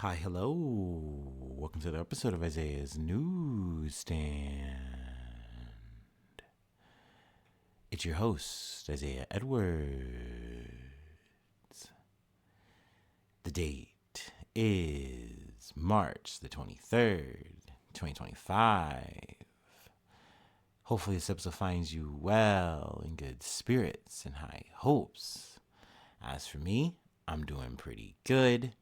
Hi, hello. Welcome to the episode of Isaiah's Newsstand. It's your host, Isaiah Edwards. The date is March the 23rd, 2025. Hopefully, this episode finds you well, in good spirits, and high hopes. As for me, I'm doing pretty good.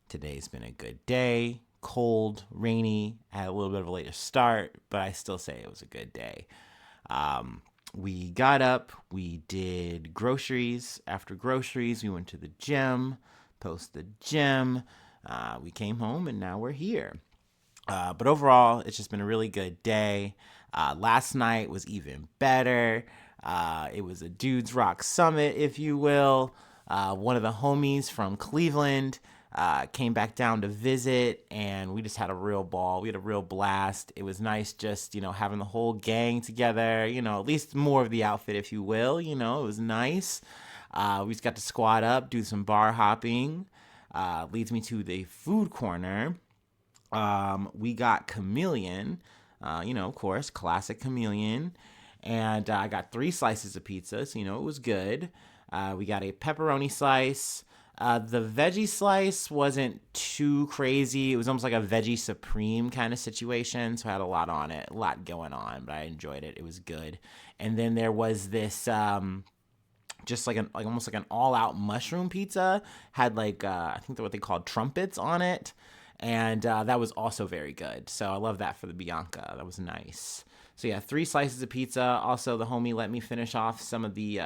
Today's been a good day. Cold, rainy. I had a little bit of a later start, but I still say it was a good day. We got up. We did groceries. After groceries, we went to the gym. Post the gym. We came home, and now we're here. But overall, it's just been a really good day. Last night was even better. It was a Dudes Rock Summit, if you will. One of the homies from Cleveland came back down to visit, and we just had a real ball. We had a real blast. It was nice just, having the whole gang together, at least more of the outfit, if you will. It was nice. We just got to squat up, do some bar hopping. Leads me to the food corner. We got Chameleon, of course, classic Chameleon. And I got 3 slices of pizza, so, it was good. We got a pepperoni slice. The veggie slice wasn't too crazy. It was almost like a veggie supreme kind of situation. So I had a lot on it, a lot going on, but I enjoyed it. It was good. And then there was this, just like almost like an all-out mushroom pizza. Had I think they're what they called trumpets on it. And that was also very good. So I love that for the Bianca. That was nice. So yeah, 3 slices of pizza. Also, the homie let me finish off some of the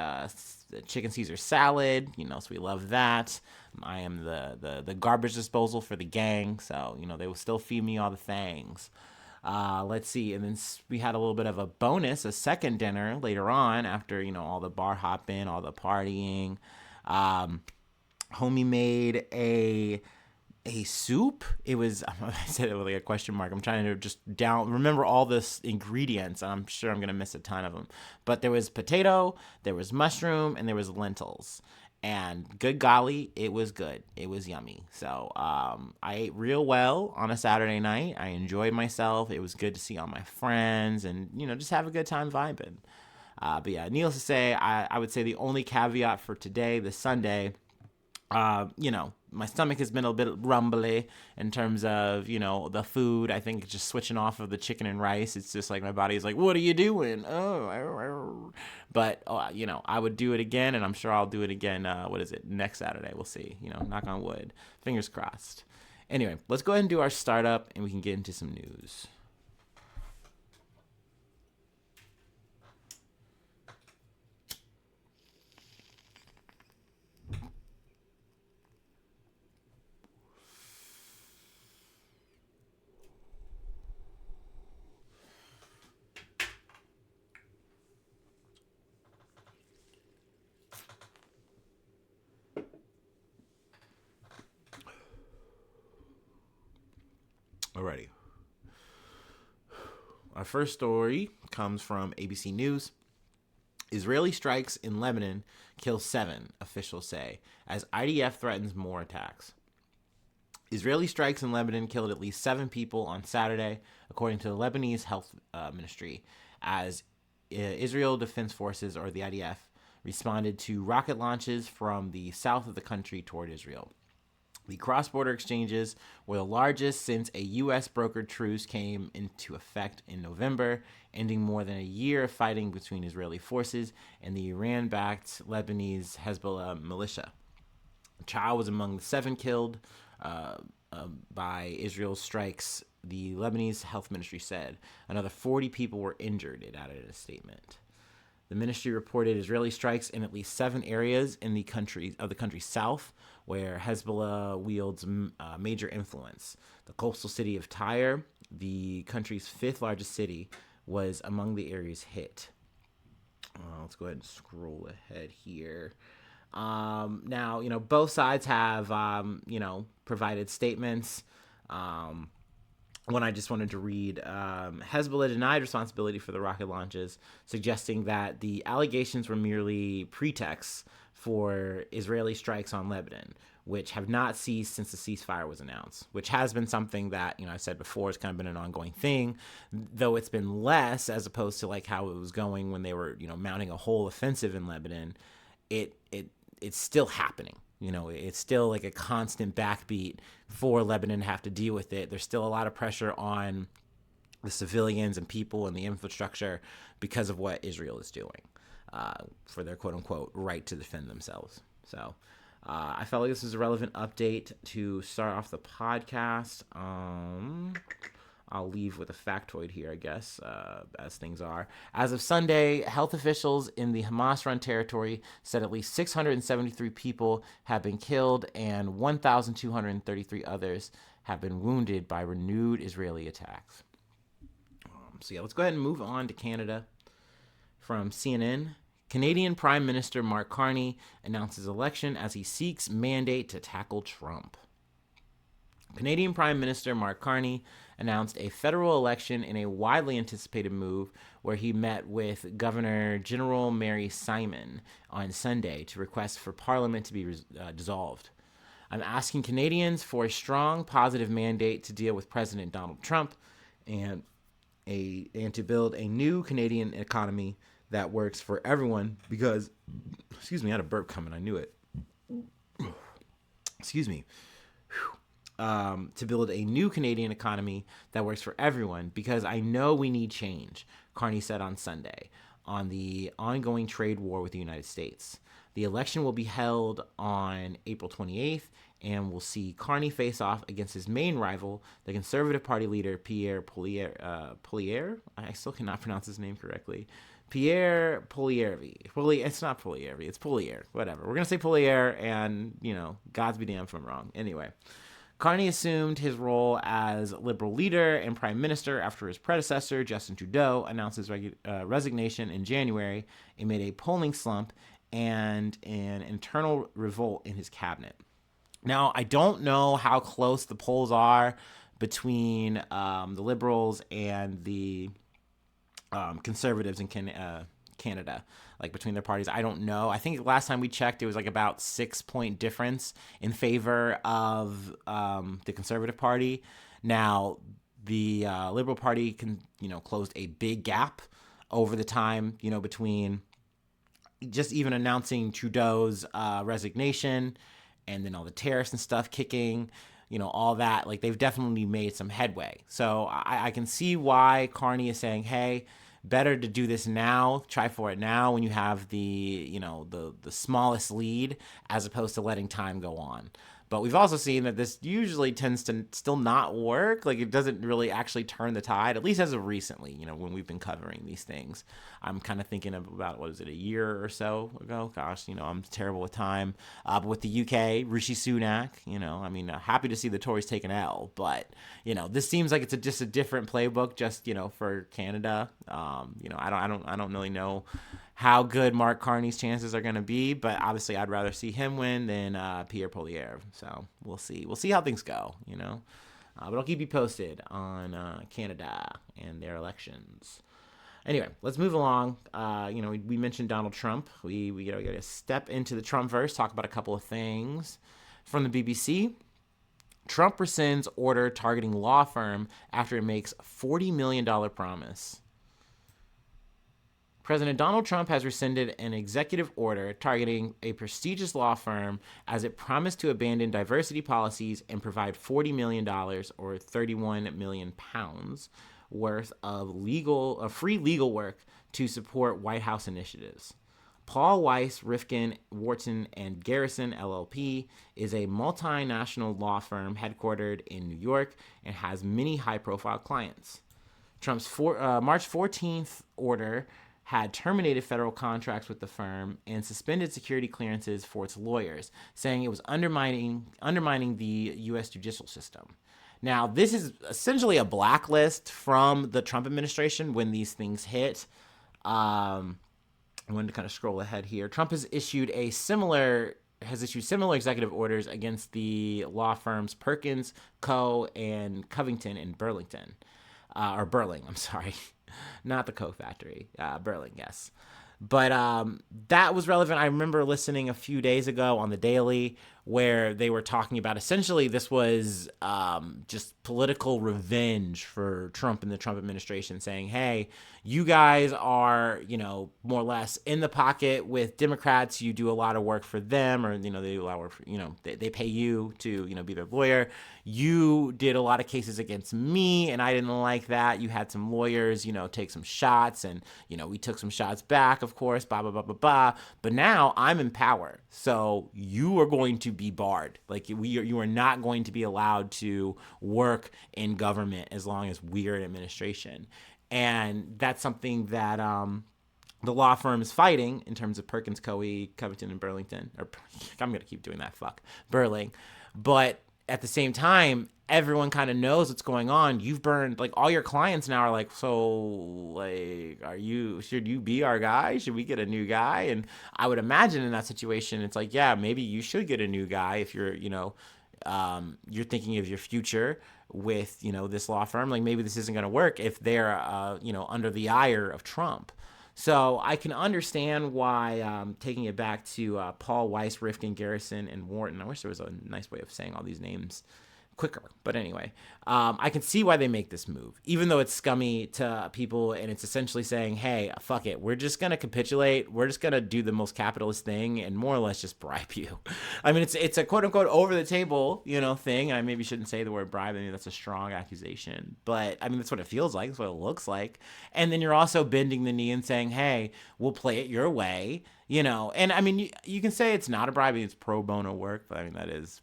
chicken Caesar salad. So we love that. I am the garbage disposal for the gang. So, they will still feed me all the things. Let's see. And then we had a little bit of a bonus, a second dinner later on after, all the bar hopping, all the partying. Homie made a soup. It was, I said it with like a question mark. I'm trying to just remember all this ingredients. I'm sure I'm going to miss a ton of them. But there was potato, there was mushroom, and there was lentils. And good golly, it was good. It was yummy. So I ate real well on a Saturday night. I enjoyed myself. It was good to see all my friends and, just have a good time vibing. But yeah, needless to say, I would say the only caveat for today, this Sunday, my stomach has been a bit rumbly in terms of, the food. I think just switching off of the chicken and rice, it's just like my body's like, what are you doing? But, I would do it again, and I'm sure I'll do it again, next Saturday. We'll see, knock on wood. Fingers crossed. Anyway, let's go ahead and do our startup, and we can get into some news. Alrighty. Our first story comes from ABC News. Israeli strikes in Lebanon kill 7, officials say, as IDF threatens more attacks. Israeli strikes in Lebanon killed at least 7 people on Saturday, according to the Lebanese Health Ministry, as Israel Defense Forces, or the IDF, responded to rocket launches from the south of the country toward Israel. The cross-border exchanges were the largest since a U.S. brokered truce came into effect in November, ending more than a year of fighting between Israeli forces and the Iran-backed Lebanese Hezbollah militia. A child was among the 7 killed by Israel's strikes, the Lebanese Health Ministry said. Another 40 people were injured, it added in a statement. The ministry reported Israeli strikes in at least 7 areas in the country's south, where Hezbollah wields major influence. The coastal city of Tyre, the country's 5th largest city, was among the areas hit. Let's go ahead and scroll ahead here. Now, both sides have, provided statements. One I just wanted to read. Hezbollah denied responsibility for the rocket launches, suggesting that the allegations were merely pretexts for Israeli strikes on Lebanon, which have not ceased since the ceasefire was announced, which has been something that, I said before, it's kind of been an ongoing thing, though it's been less as opposed to like how it was going when they were, mounting a whole offensive in Lebanon. It's still happening. It's still like a constant backbeat for Lebanon to have to deal with it. There's still a lot of pressure on the civilians and people and the infrastructure because of what Israel is doing for their quote unquote right to defend themselves. So I felt like this was a relevant update to start off the podcast. I'll leave with a factoid here, I guess, as things are. As of Sunday, health officials in the Hamas-run territory said at least 673 people have been killed and 1,233 others have been wounded by renewed Israeli attacks. Let's go ahead and move on to Canada. From CNN, Canadian Prime Minister Mark Carney announces election as he seeks mandate to tackle Trump. Canadian Prime Minister Mark Carney announced a federal election in a widely anticipated move where he met with Governor General Mary Simon on Sunday to request for Parliament to be dissolved. I'm asking Canadians for a strong, positive mandate to deal with President Donald Trump and to build a new Canadian economy that works for everyone because, I had a burp coming. I knew it. To build a new Canadian economy that works for everyone because I know we need change, Carney said on Sunday on the ongoing trade war with the United States. The election will be held on April 28th and will see Carney face off against his main rival, the Conservative Party leader Pierre Poilievre. I still cannot pronounce his name correctly. Pierre Poilievre. It's not Poilievre. It's Poilievre. Whatever. We're going to say Poilievre and, God's be damned if I'm wrong. Anyway, Carney assumed his role as Liberal leader and prime minister after his predecessor, Justin Trudeau, announced his resignation in January amid a polling slump and an internal revolt in his cabinet. Now, I don't know how close the polls are between the Liberals and the Conservatives in Canada, like between their parties. I don't know. I think last time we checked, it was like about 6-point difference in favor of the Conservative Party. Now, the Liberal Party closed a big gap over the time, between just even announcing Trudeau's resignation and then all the tariffs and stuff kicking, all that. Like, they've definitely made some headway. So I can see why Carney is saying, hey, better to do this now, try for it now when you have the smallest lead as opposed to letting time go on. But we've also seen that this usually tends to still not work. Like, it doesn't really actually turn the tide, at least as of recently, when we've been covering these things. I'm kind of thinking of about, a year or so ago? Gosh, I'm terrible with time. But with the UK, Rishi Sunak, happy to see the Tories take an L. But, this seems like it's just a different playbook just, for Canada. I don't really know how good Mark Carney's chances are going to be, but obviously I'd rather see him win than Pierre Poilievre. So we'll see. We'll see how things go, But I'll keep you posted on Canada and their elections. Anyway, let's move along. We mentioned Donald Trump. We got to step into the Trumpverse, talk about a couple of things. From the BBC, Trump rescinds order targeting law firm after it makes $40 million promise. President Donald Trump has rescinded an executive order targeting a prestigious law firm as it promised to abandon diversity policies and provide $40 million or 31 million pounds worth of free legal work to support White House initiatives. Paul Weiss, Rifkin, Wharton, and Garrison LLP is a multinational law firm headquartered in New York and has many high-profile clients. Trump's March 14th order had terminated federal contracts with the firm and suspended security clearances for its lawyers, saying it was undermining the U.S. judicial system. Now, this is essentially a blacklist from the Trump administration when these things hit. I wanted to kind of scroll ahead here. Trump has issued similar executive orders against the law firms Perkins, Coe, and Covington in Burlington. Or Burling, I'm sorry. Not the Coke factory. Burling, yes. But that was relevant. I remember listening a few days ago on The Daily where they were talking about essentially this was just political revenge for Trump and the Trump administration, saying, hey, you guys are, more or less in the pocket with Democrats. You do a lot of work for them, or, they do a lot of work for, they pay you to, be their lawyer. You did a lot of cases against me, and I didn't like that. You had some lawyers, take some shots, and, we took some shots back, of course, blah, blah, blah, blah, blah. But now I'm in power. So you are going to be barred. Like, you are not going to be allowed to work in government as long as we're in administration. And that's something that the law firm is fighting in terms of Perkins Coie, Covington, and Burlington. Or I'm going to keep doing that. Burling. But at the same time, everyone kind of knows what's going on. You've burned, like, all your clients now are like, so, like, should you be our guy? Should we get a new guy? And I would imagine in that situation, it's like, yeah, maybe you should get a new guy if you're, you're thinking of your future with, this law firm. Like, maybe this isn't going to work if they're, under the ire of Trump. So I can understand why, taking it back to Paul, Weiss, Rifkin, Garrison, and Wharton. I wish there was a nice way of saying all these names quicker. But anyway, I can see why they make this move, even though it's scummy to people, and it's essentially saying, hey, fuck it. We're just going to capitulate. We're just going to do the most capitalist thing and more or less just bribe you. I mean, it's a quote unquote over the table, thing. And I maybe shouldn't say the word bribe. I mean, that's a strong accusation, but I mean, that's what it feels like. That's what it looks like. And then you're also bending the knee and saying, hey, we'll play it your way, and I mean, you can say it's not a bribe. It's pro bono work, but I mean, that is,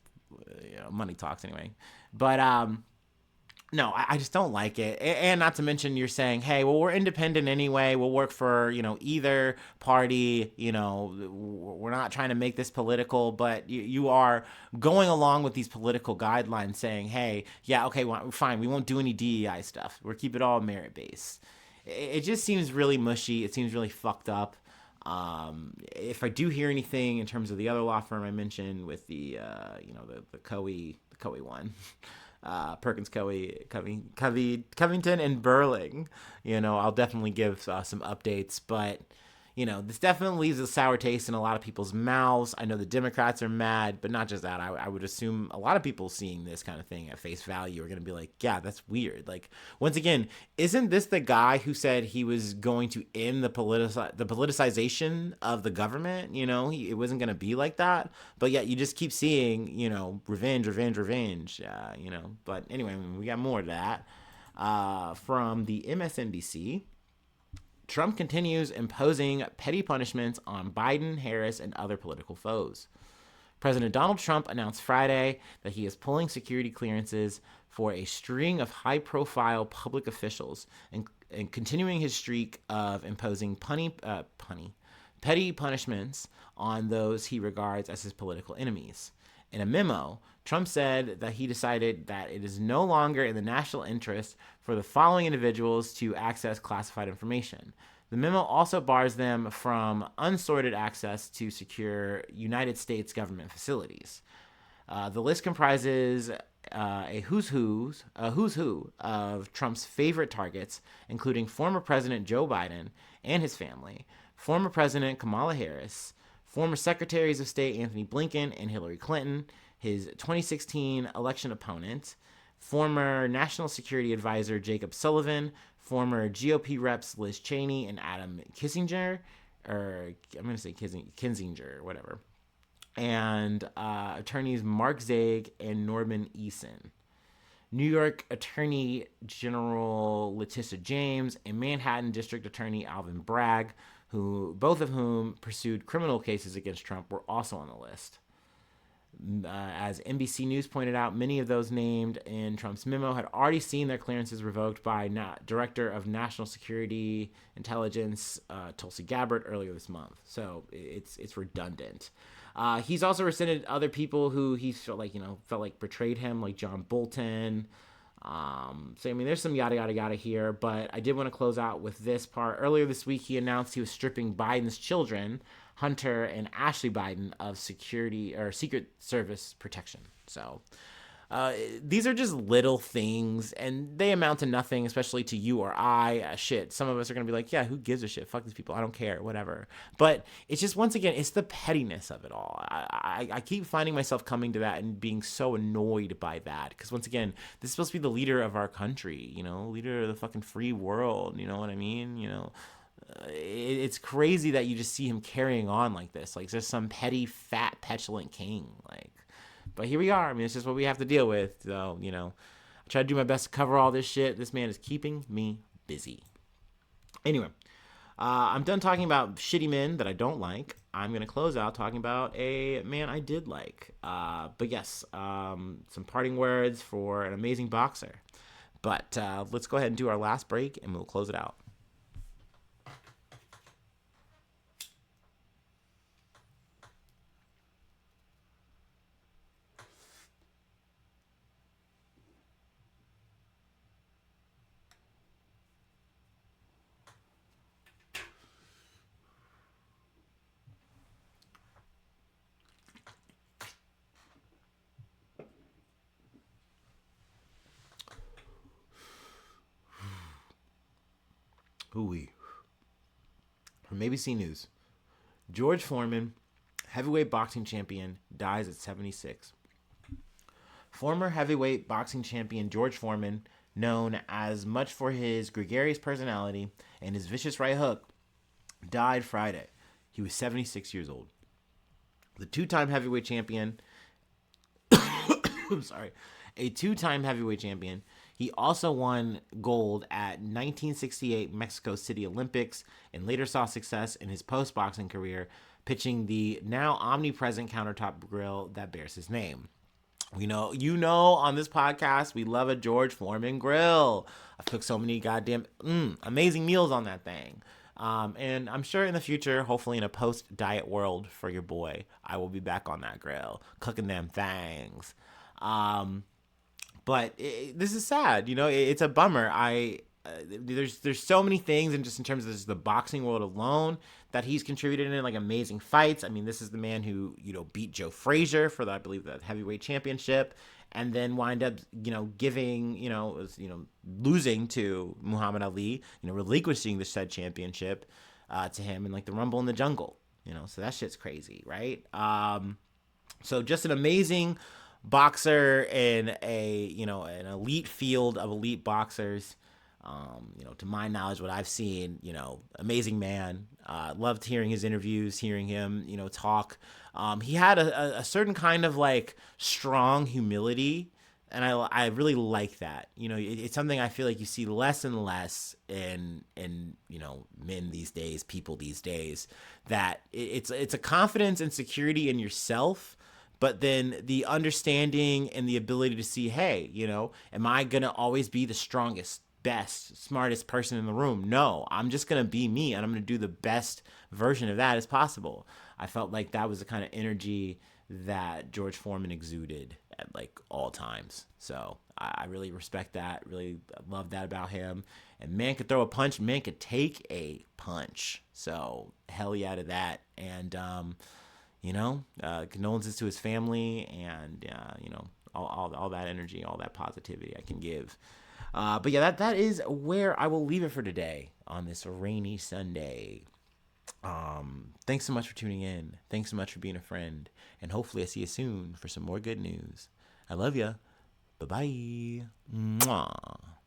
money talks anyway. But no, I just don't like it. And not to mention, you're saying, hey, well, we're independent anyway. We'll work for, either party. We're not trying to make this political, but you are going along with these political guidelines saying, hey, yeah, okay, well, fine. We won't do any DEI stuff. We'll keep it all merit-based. It just seems really mushy. It seems really fucked up. If I do hear anything in terms of the other law firm I mentioned with the Coie one, Perkins Coie, Covington, and Burling, I'll definitely give some updates. But this definitely leaves a sour taste in a lot of people's mouths. I know the Democrats are mad, but not just that. I would assume a lot of people seeing this kind of thing at face value are going to be like, yeah, that's weird. Like, once again, isn't this the guy who said he was going to end the politicization of the government? It wasn't going to be like that. But yet you just keep seeing, revenge. But anyway, we got more of that. From the MSNBC. Trump continues imposing petty punishments on Biden, Harris, and other political foes. President Donald Trump announced Friday that he is pulling security clearances for a string of high-profile public officials and continuing his streak of imposing petty punishments on those he regards as his political enemies. In a memo, Trump said that he decided that it is no longer in the national interest for the following individuals to access classified information. The memo also bars them from unsorted access to secure United States government facilities. The list comprises a who's who of Trump's favorite targets, including former President Joe Biden and his family, former President Kamala Harris, former Secretaries of State Anthony Blinken and Hillary Clinton, his 2016 election opponent, former National Security Advisor Jacob Sullivan, former GOP reps Liz Cheney and Adam Kinzinger, whatever, and attorneys Mark Zaig and Norman Eason, New York Attorney General Letitia James, and Manhattan District Attorney Alvin Bragg, both of whom pursued criminal cases against Trump, were also on the list. As NBC News pointed out, many of those named in Trump's memo had already seen their clearances revoked by Director of National Security Intelligence Tulsi Gabbard earlier this month. So it's redundant. He's also rescinded other people who he felt like betrayed him, like John Bolton. So I mean, there's some yada yada yada here, but I did want to close out with this part. Earlier this week, he announced he was stripping Biden's children, Hunter and Ashley Biden, of security or Secret Service protection. So These are just little things, and they amount to nothing, especially to you or I. Shit, some of us are gonna be like, yeah, who gives a shit? Fuck these people. I don't care. Whatever. But it's just, once again, it's the pettiness of it all. I keep finding myself coming to that and being so annoyed by that, because once again, this is supposed to be the leader of our country. Leader of the fucking free world. You know what I mean? It's crazy that you just see him carrying on like this, like just some petty, fat, petulant king, like. But here we are. I mean, it's just what we have to deal with. So, I try to do my best to cover all this shit. This man is keeping me busy. Anyway, I'm done talking about shitty men that I don't like. I'm going to close out talking about a man I did like. But yes, some parting words for an amazing boxer. But let's go ahead and do our last break, and we'll close it out. Hooey. From ABC News, George Foreman, heavyweight boxing champion, dies at 76. Former heavyweight boxing champion George Foreman, known as much for his gregarious personality and his vicious right hook, died Friday. He was 76 years old. The two-time heavyweight champion, I'm sorry, a two-time heavyweight champion, he also won gold at 1968 Mexico City Olympics and later saw success in his post-boxing career, pitching the now omnipresent countertop grill that bears his name. On this podcast, we love a George Foreman grill. I've cooked so many goddamn amazing meals on that thing. And I'm sure in the future, hopefully in a post-diet world for your boy, I will be back on that grill, cooking them things. But this is sad. It's a bummer. There's so many things, and just in terms of just the boxing world alone, that he's contributed in, like amazing fights. I mean, this is the man who beat Joe Frazier for I believe the heavyweight championship, and then wind up losing to Muhammad Ali, relinquishing the said championship to him in like the Rumble in the Jungle. So that shit's crazy, right? So just an amazing boxer in an elite field of elite boxers. To my knowledge, what I've seen, amazing man. Loved hearing his interviews, hearing him, talk. He had a certain kind of like strong humility, and I really like that. It's something I feel like you see less and less in men these days, people these days. That it's a confidence and security in yourself. But then the understanding and the ability to see, hey, am I going to always be the strongest, best, smartest person in the room? No, I'm just going to be me, and I'm going to do the best version of that as possible. I felt like that was the kind of energy that George Foreman exuded at like all times. So I really respect that, really love that about him. And man could throw a punch, man could take a punch. So hell yeah to that. And, condolences to his family, and all that energy, all that positivity I can give. But yeah, that is where I will leave it for today on this rainy Sunday. Thanks so much for tuning in. Thanks so much for being a friend, and hopefully I see you soon for some more good news. I love ya. Bye bye. Mwah.